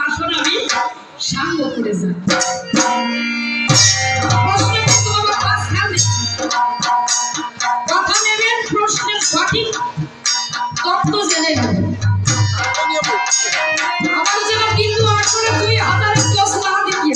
আসন আমি সাঙ্গ করে যাই। কথা নেবেন, প্রশ্নের সঠিক তত্ত্ব জেনে নেবেন। আমার যেন কিন্তু আসলে 2000 প্লাস না দেখিয়ে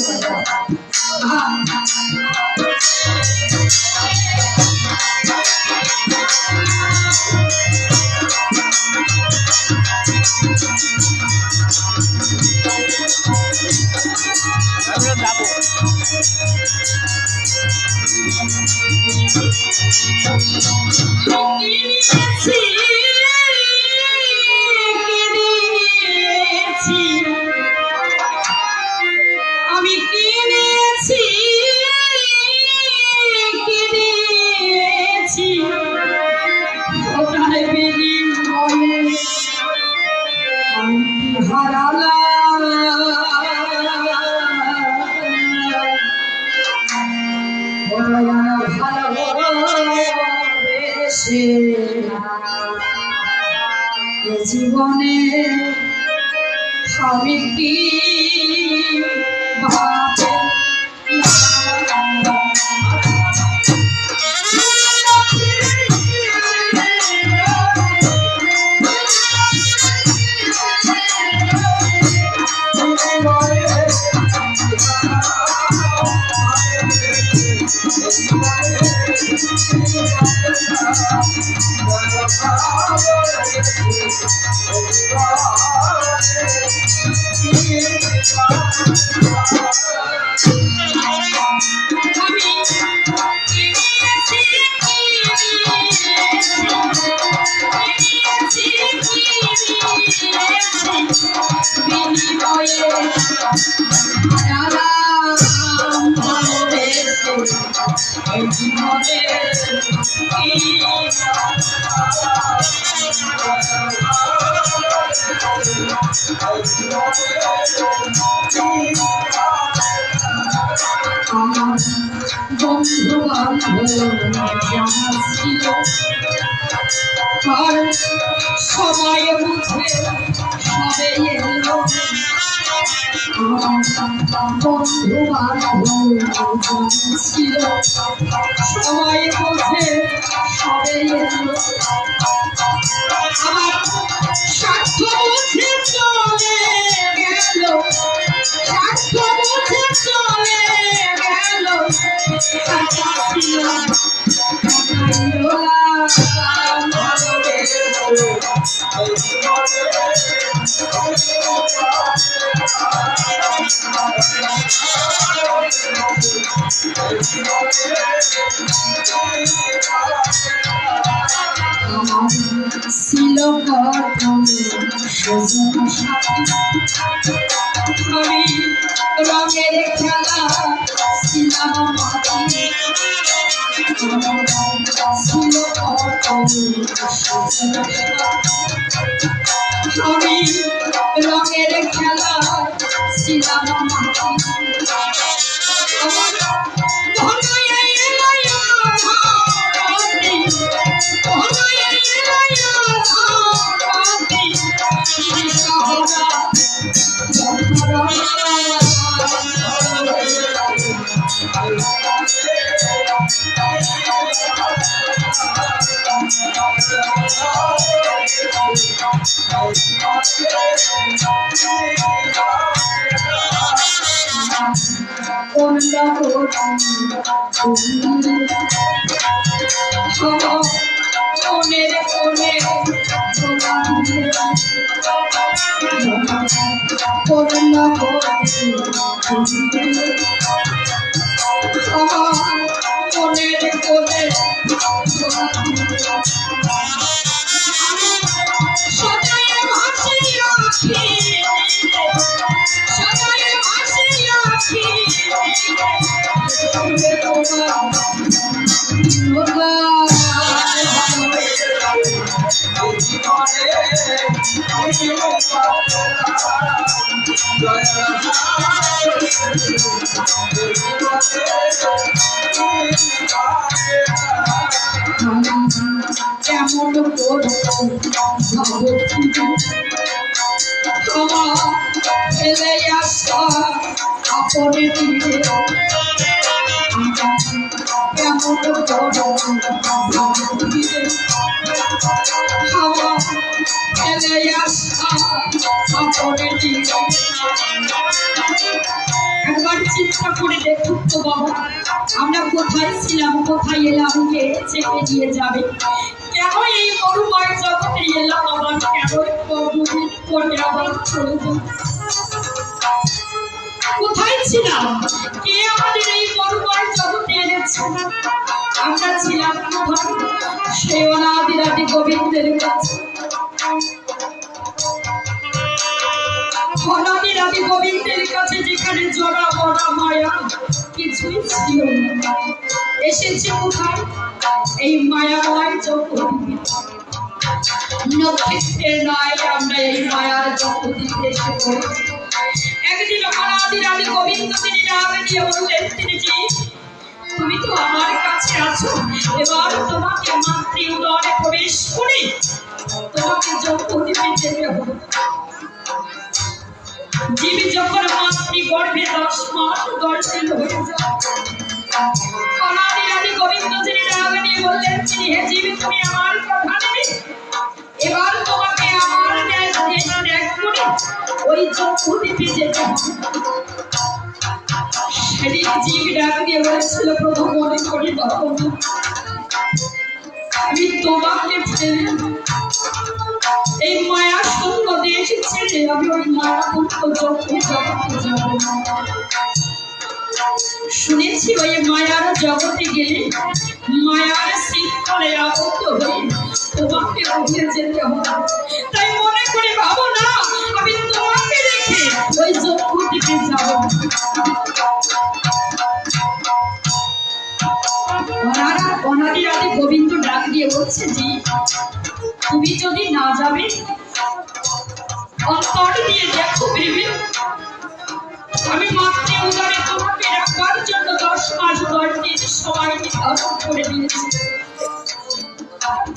আমি কিনেছি ওটার বিনিময়ে আমি হারালাম ভালোবেসে জীবনে আমি কি ভাবে বন্ধু বান্ধব ছিল আর সময় বুঝে সবে এলো বন্ধু বান্ধব ছিল সময় বুঝে সবে এলো আমার স্বার্থ বুঝে চলে গেল স্বার্থ বুঝে চলে গেল ছিল আমি রঙের খেলা ছিলাম আমি রঙের খেলা ছিলাম কেমন আমার ফেলে আসা আপনে দিলে কেমন বড় দিলে আমার ফেলে আসা আপনে দিলে। একবার চিন্তা করে দেখুন তো বাবা, আমরা কোথায় ছিলাম, কোথায় এলাম, কে চেপে নিয়ে যাবে? কেন এই মরুময় জগতে এলাম, আবার কেন বহুদিন পরে আবার চলে যাব? কোথায় ছিলাম, কে আমাদের এই মরুময় জগতে এনেছে? আমরা ছিলাম কোথায়? সেই অনাদিরাদি গোবিন্দের কাছে। অনাদিরাদি গোবিন্দের কাছে, যেখানে জড়া মরা মায়া কিছুই ছিল না। এসেছে কোথায়? এই মায়াময় জগৎ। নক্ষত্রের নয়, আমরা এই মায়ার জগৎ এসে পড়েছি। একদিন অনাদিরাদি গোবিন্দ তিনি নাম দিয়ে বললেন, তিনিজি তুমি তো আমার কাছে আছো, এবার তোমাকে মাতৃ উদরে প্রবেশ করে তোমাকে জগৎ যেতে হবে। জীব যখন মাতৃ গর্ভে 10 মাস গর্ভে হয়ে যায়, অনাদিরাদি গোবিন্দ যিনি নাম নিয়ে বললেন, তিনি হে জীব তুমি আমার কথা নেবে, এবার তোমাকে আমার দেশ ত্যাগ করে ওই জগৎ যেতে হবে। সেদিন জীব ডাক দিয়ে বলেছিল, প্রভু মনে করি বাবু আমি তোমাকে ছেড়ে এই মায়া শূন্য দেশ ছেড়ে আমি ওই মায়া মুক্ত জগতে যাব। শুনেছি ওই মায়ার জগতে গেলে মায়ার শৃঙ্খলে আবদ্ধ হয়ে তোমাকে উঠে যেতে হবে। তাই মনে করে ভাবো না আমি তোমাকে রেখে ওই জগতে যাব। অনাদিরাদি গোবিন্দ ডাক দিয়ে বলছে, জি তুমি যদি না যাবে অন্তর দিয়ে দেখো ভেবে আমি মাতৃ উদরে তোমাকে রাখবার জন্য 10 মাস 10 দিন সময় নির্ধারণ করে দিয়েছি।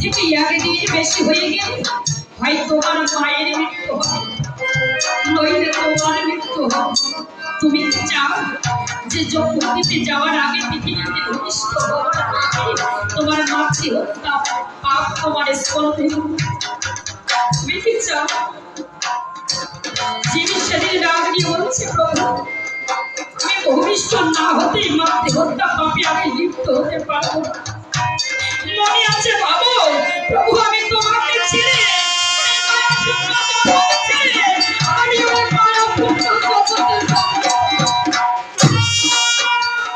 থেকে একদিন বেশি হয়ে গেলে ভাই তোমার মায়ের মৃত্যু হবে, নইলে তোমার মৃত্যু হবে। তুমি চাও যে জগৎতে যাওয়ার আগে পৃথিবীতে ভূমিষ্ঠ হওয়ার আগে তোমার মাতৃ হত্যা পাপ তোমার স্কন্ধে তুমি কি চাও? যিনি সেদিন ডাক দিয়ে বলছে, প্রভু আমি ভূমিষ্ঠ না হতে মাতৃ হত্যা পাপে আমি লিপ্ত হতে পারবো। মনে আছে ভাবো, প্রভু আমি তোমাকে ছেড়ে আমি ওই মায়াপূর্ণ জগতে যাব।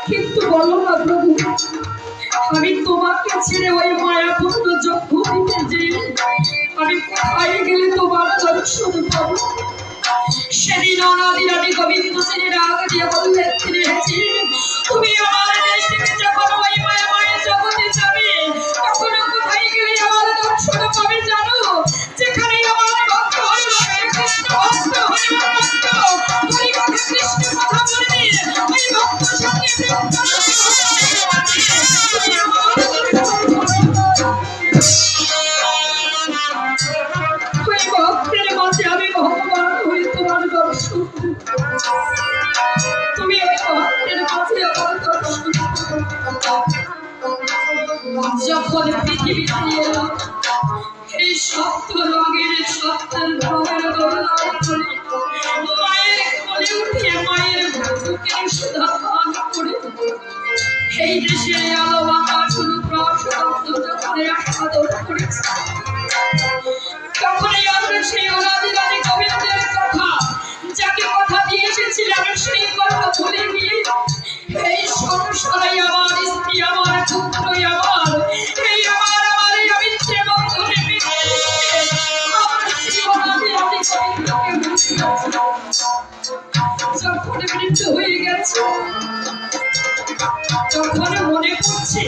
কিন্তু বলো না প্রভু, আমি তোমাকে ছেড়ে ওই মায়াপূর্ণ জগতে যে আমি কোথায় গেলে তোমার দর্শন পাবো? সেদিন অনাদিরাদি গোবিন্দ তিনি রাগ দিয়ে বললেন, তুমি আমার দেশ থেকে যখন ওই মায়াময় জগতে যাবে তখন কোথায় গেলে আমার দর্শন পাবে জানো? যেখানে আমার ভক্ত হয়ে কৃষ্ণ ভক্ত হয়ে ভক্ত ওই কথা কৃষ্ণ কথা বলবে, ওই ভক্ত সঙ্গে ওই ভক্তের মাঝে আমি ভগবান হয়ে তোমার দর্শন, তুমি ওই ভক্তের মাঝে আমার দর্শন। যখন পৃথিবীতে এলাম এই সত্য রঙের সত্যের রঙের দোলনায় করে মায়ের কোলে উঠে মায়ের বুকের সুধা পান করে এই দেশের আলো বাতাস প্রাসাদ যখন আস্বাদন করেছে, তখনই আমরা সেই অনাদিরাদি গোবিন্দের কথা, যাকে কথা দিয়ে এসেছিলাম সেই কথা ভুলে গিয়ে এই সংসারে আমার স্ত্রী আমার পুত্র আমার এই আমার এই অমিত্রে বন্ধনে আমার সেই অনাদিরাদি গোবিন্দকে যখন মৃত্যু হয়ে গেছে তখন মনে পড়ছে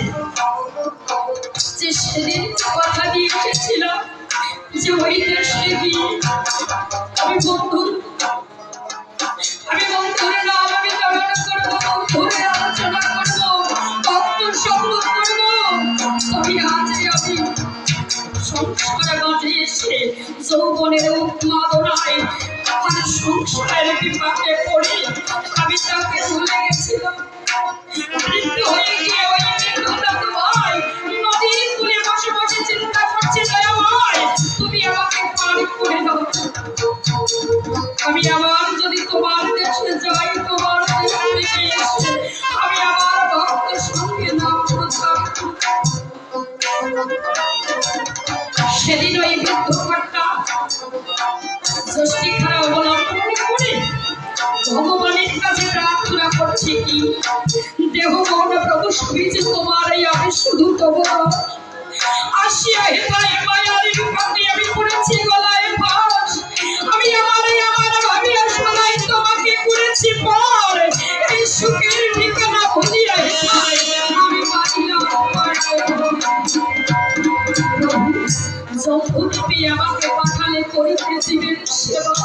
যে সেদিন কথা দিয়ে এসেছিলাম যে ওই দেশে গিয়ে আমি বন্ধুর নাম আমি ধারণ করবো, বন্ধুরের আলোচনা করবো, ভক্ত সংগ্রহ করবো। তবে আজ আমি সংসার মাঝে এসে যৌবনের উন্মাদনায় আর সংসারের বিপাকে পড়ে আমি তাকে ভুলে গেছিলাম। বৃদ্ধ হয়ে গিয়ে ওই বৃদ্ধটা তোমায় নদীর কূলে বসে বসে চিন্তা করছে, দয়াময় তুমি আমাকে পার করে দাও। আমি আবার যদি তোমার দেশে যাই, তোমার দেশ থেকে এসে আমি আমার ভক্তের সঙ্গে নাম প্রচার করব। সেদিন ওই বৃদ্ধ কর্তা ষষ্ঠীখানা অবলম্বন করে ভগবানের কাছে প্রার্থনা করছে কি, দেহ মন প্রভু সবই যে তোমার, এই আমি শুধু তোমার আসিয়া হেতায় মায়ার বিপদে আমি করেছি গলায় ফাঁস। আমি আমার ভাবিয়া সবাই তোমাকে করেছি পর, এই সুখের ঠিকানা ভুলিয়া হেতায় আমি পাইলাম। যৌবনবী আমাকে পাঠালে করিতে জীবের সেবা,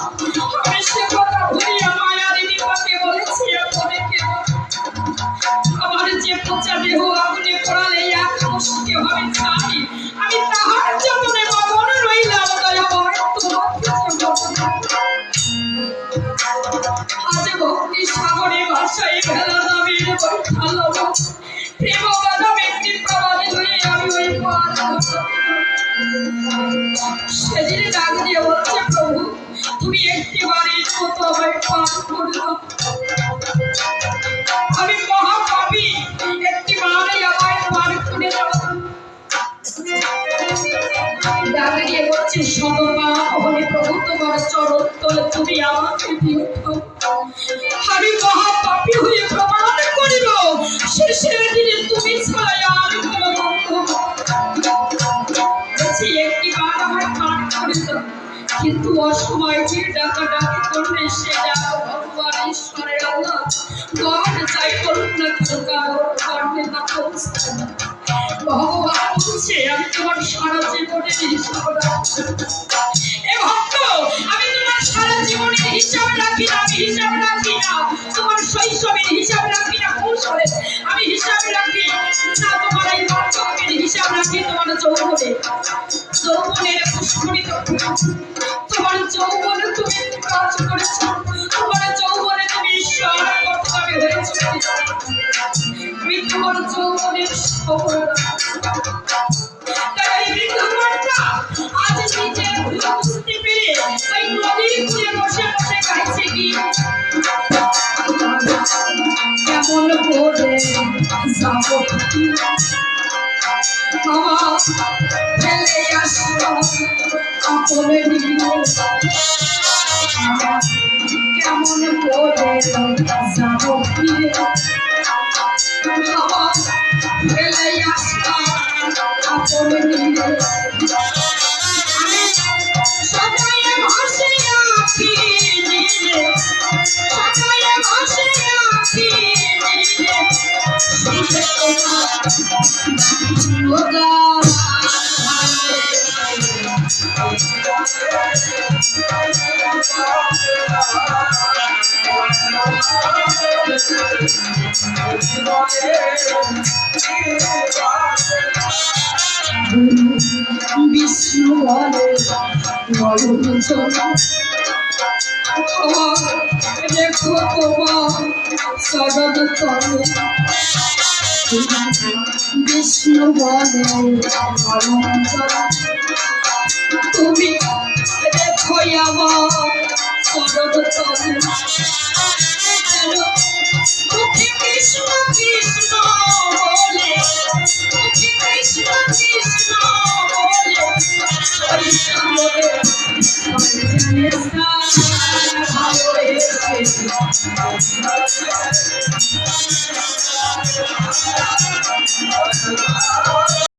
আমি সে কথা ভুলিয়া মায়ার বিপদে বলেছি আপনাকে, আমার যে পচা দেহ আগুনে পোড়ালে এক মুষ্টি হবে ছাই, আমি তাহার জন্য মগন রইলাম। দয়াময় আজ ভক্তি সাগরে ভাষায় ভেলা দামের বৈঠালো প্রেম বাধা ব্যক্তি প্রবাদে হয়ে আমি ওই পার। সেদিন ডাক দিয়ে বলছে, প্রভু তুমি একটিবারের মতো আমায় পার করে দাও, আমি মহাপাপী, একটিবারে আমায় পার করে দাও। ডাক দিয়ে বলছে, শতবার হলে প্রভু তোমার চরণ তলে তুমি আমাকে দিয়ে দাও, আমি মহাপাপী হয়ে প্রমাণ করিব শেষের দিনে তুমি ছাড়া আর কোনো বন্ধু। একটিবার আমায় পার করে দাও, কিন্তু অসময় যে ডাকাডাকি করলে সে ডাকা ভগবান ঈশ্বরের আল্লাহ গড যাই করুন না কেন কারোর কর্মে না পৌঁছতে। ভগবান বলছে, আমি তোমার সারা জীবনের হিসাব রাখছি। এ ভক্ত, আমি তোমার সারা জীবনের হিসাব রাখি না, আমি হিসাব রাখি না তোমার শৈশবের হিসাব রাখি না, কৌশলের আমি হিসাব রাখি না, তোমার এই বার্ধক্যের হিসাব রাখি, তোমার যৌবনের পুষ্করিত তোমার যৌবনে তুমি কাজ করেছ, তোমার যৌবনে তুমি ঈশ্বর কর্তব্যে হয়েছ, আমি তোমার যৌবনের সফল। তাই বৃদ্ধকর্তা আজ নিজের ভুল বুঝতে পেরে ওই নদীর কূলে বসে বসে গাইছে কি, কেমন করে যাবো আমার ফেলে আসলো আপনে দিল, কেমন করে যাবো ফিরে আমার ফেলে আসলো আপনে দিল। আমি সবাই ভাসে আঁকি দিলে, সবাই ভাসে আঁকি দিলে, শুনতে তোমার বিষ্ণু বলে দেখো তোমার শরদ তলে, বিষ্ণু বলে তুমি দেখো আমার শরদ তলে, মুখে কৃষ্ণ কৃষ্ণ বলে, মুখে কৃষ্ণ কৃষ্ণ বলে, ওই সামনে ভালো